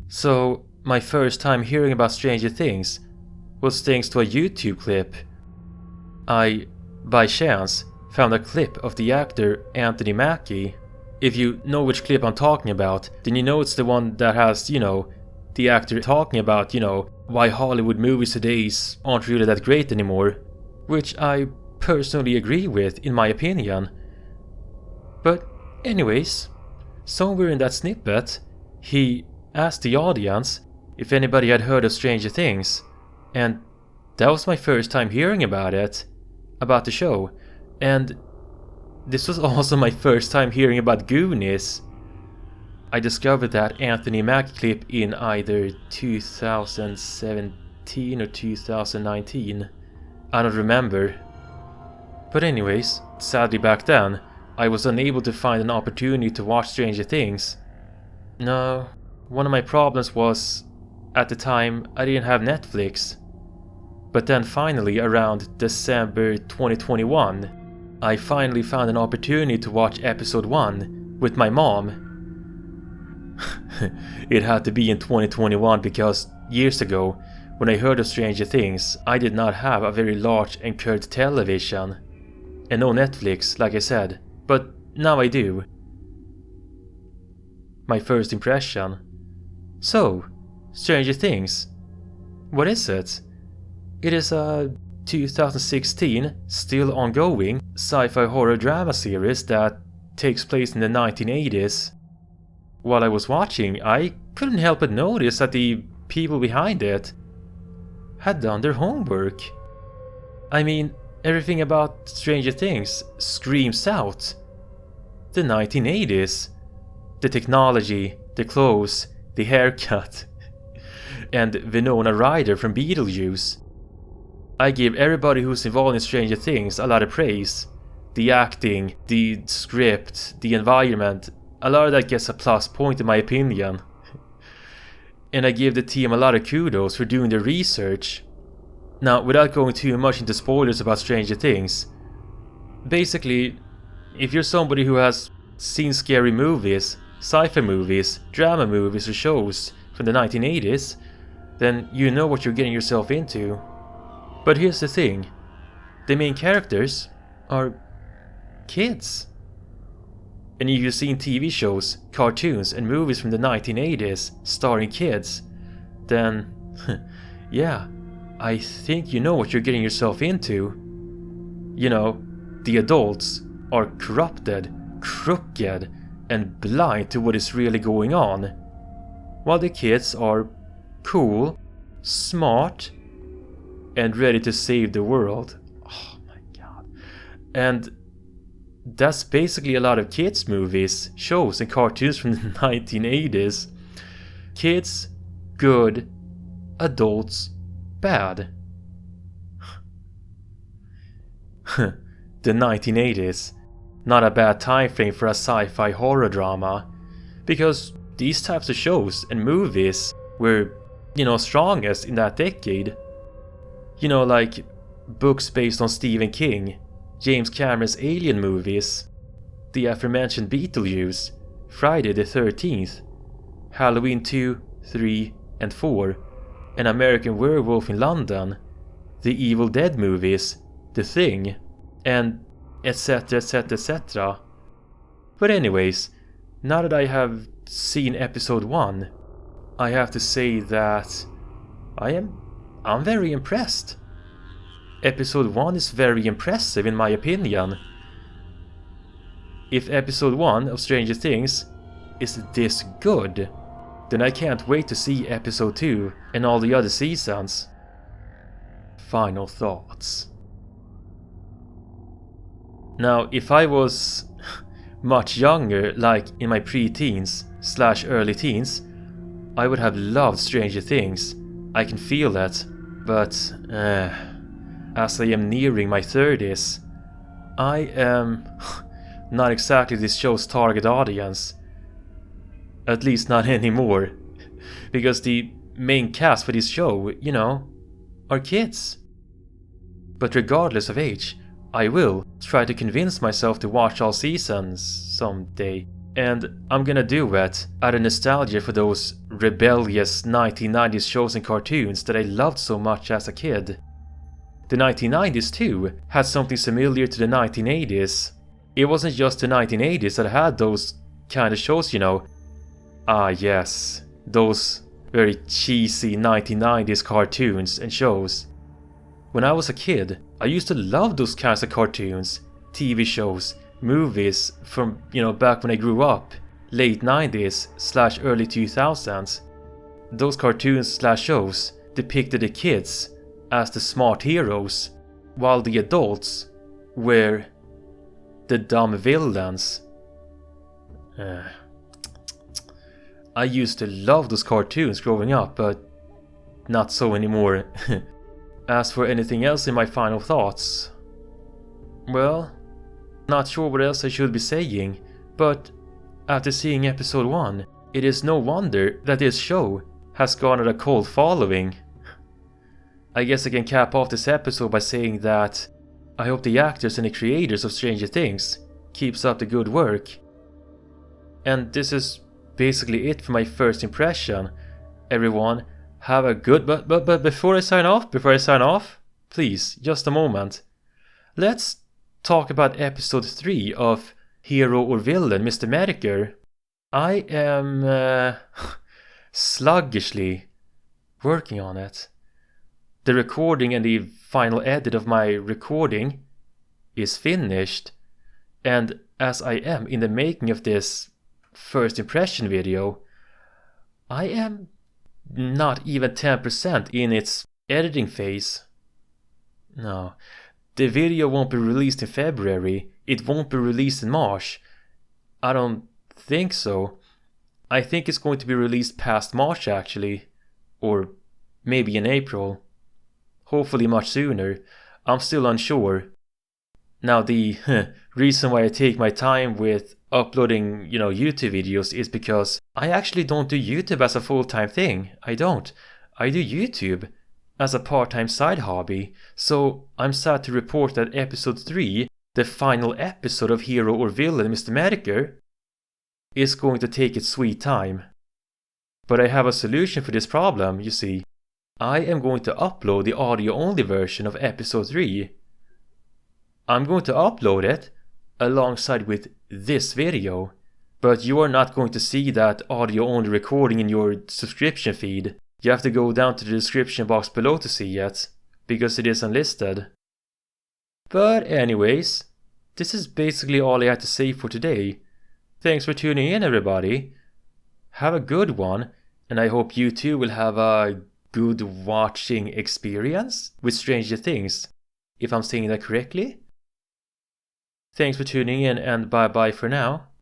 So, my first time hearing about Stranger Things was thanks to a YouTube clip. I, by chance, found a clip of the actor Anthony Mackie. If you know which clip I'm talking about, then you know it's the one that has, the actor talking about, why Hollywood movies today aren't really that great anymore. Which I personally agree with, in my opinion. But anyways, somewhere in that snippet, he asked the audience if anybody had heard of Stranger Things, and that was my first time hearing about it, about the show, and this was also my first time hearing about Goonies. I discovered that Anthony Mackie clip in either 2017 or 2019, I don't remember. But anyways, sadly back then, I was unable to find an opportunity to watch Stranger Things. No, one of my problems was, at the time, I didn't have Netflix. But then finally, around December 2021, I finally found an opportunity to watch episode 1 with my mom. It had to be in 2021 because years ago, when I heard of Stranger Things, I did not have a very large and curved television. And no Netflix, like I said, but now I do. My first impression. So, Stranger Things. What is it? It is a 2016, still ongoing, sci-fi horror drama series that takes place in the 1980s. While I was watching, I couldn't help but notice that the people behind it had done their homework. I mean, everything about Stranger Things screams out the 1980s. The technology, the clothes, the haircut, and Winona Ryder from Beetlejuice. I give everybody who's involved in Stranger Things a lot of praise. The acting, the script, the environment, a lot of that gets a plus point in my opinion. And I give the team a lot of kudos for doing their research. Now, without going too much into spoilers about Stranger Things, basically, if you're somebody who has seen scary movies, sci-fi movies, drama movies or shows from the 1980s, then you know what you're getting yourself into. But here's the thing, the main characters are kids. And if you've seen TV shows, cartoons and movies from the 1980s starring kids, then yeah, I think you know what you're getting yourself into. You know, the adults are corrupted, crooked, and blind to what is really going on, while the kids are cool, smart, and ready to save the world. Oh my god. And that's basically a lot of kids' movies, shows, and cartoons from the 1980s. Kids, good. Adults, bad. The 1980s. Not a bad time frame for a sci-fi horror drama. Because these types of shows and movies were, strongest in that decade. Like books based on Stephen King, James Cameron's Alien movies, the aforementioned Beetlejuice, Friday the 13th, Halloween 2, 3, and 4, An American Werewolf in London, the Evil Dead movies, The Thing, and etc, etc, etc. But anyways, now that I have seen episode 1, I have to say that I'm very impressed. Episode 1 is very impressive in my opinion. If episode 1 of Stranger Things is this good, then I can't wait to see episode 2 and all the other seasons. Final thoughts. Now, if I was much younger, like in my pre-teens/early teens, I would have loved Stranger Things. I can feel it, but as I am nearing my 30s, I am not exactly this show's target audience. At least not anymore. Because the main cast for this show, are kids. But regardless of age, I will try to convince myself to watch all seasons someday. And I'm gonna do it out of nostalgia for those rebellious 1990s shows and cartoons that I loved so much as a kid. The 1990s too had something similar to the 1980s. It wasn't just the 1980s that had those kind of shows, you know. Ah yes, those very cheesy 1990s cartoons and shows. When I was a kid, I used to love those kinds of cartoons, TV shows, movies from, back when I grew up, late 90s / early 2000s. Those cartoons / shows depicted the kids as the smart heroes, while the adults were the dumb villains. I used to love those cartoons growing up, but not so anymore. As for anything else in my final thoughts, well, not sure what else I should be saying, but after seeing episode 1, it is no wonder that this show has garnered a cult following. I guess I can cap off this episode by saying that I hope the actors and the creators of Stranger Things keeps up the good work. And this is basically it for my first impression. Everyone, have a good... But before I sign off, please, just a moment. Let's talk about episode 3 of Hero or Villain, Mr. Medicare. I am sluggishly working on it. The recording and the final edit of my recording is finished, and as I am in the making of this first impression video, I am not even 10% in its editing phase. No, the video won't be released in February, it won't be released in March. I don't think so. I think it's going to be released past March actually, or maybe in April. Hopefully much sooner. I'm still unsure. Now the reason why I take my time with uploading, YouTube videos is because I actually don't do YouTube as a full-time thing. I don't. I do YouTube as a part-time side hobby. So I'm sad to report that episode 3, the final episode of Hero or Villain Mr. Medicare, is going to take its sweet time. But I have a solution for this problem, you see. I am going to upload the audio-only version of episode 3. I'm going to upload it alongside with this video, but you are not going to see that audio-only recording in your subscription feed. You have to go down to the description box below to see it, because it is unlisted. But anyways, this is basically all I had to say for today. Thanks for tuning in, everybody. Have a good one, and I hope you too will have a good watching experience with Stranger Things, if I'm saying that correctly. Thanks for tuning in, and bye bye for now.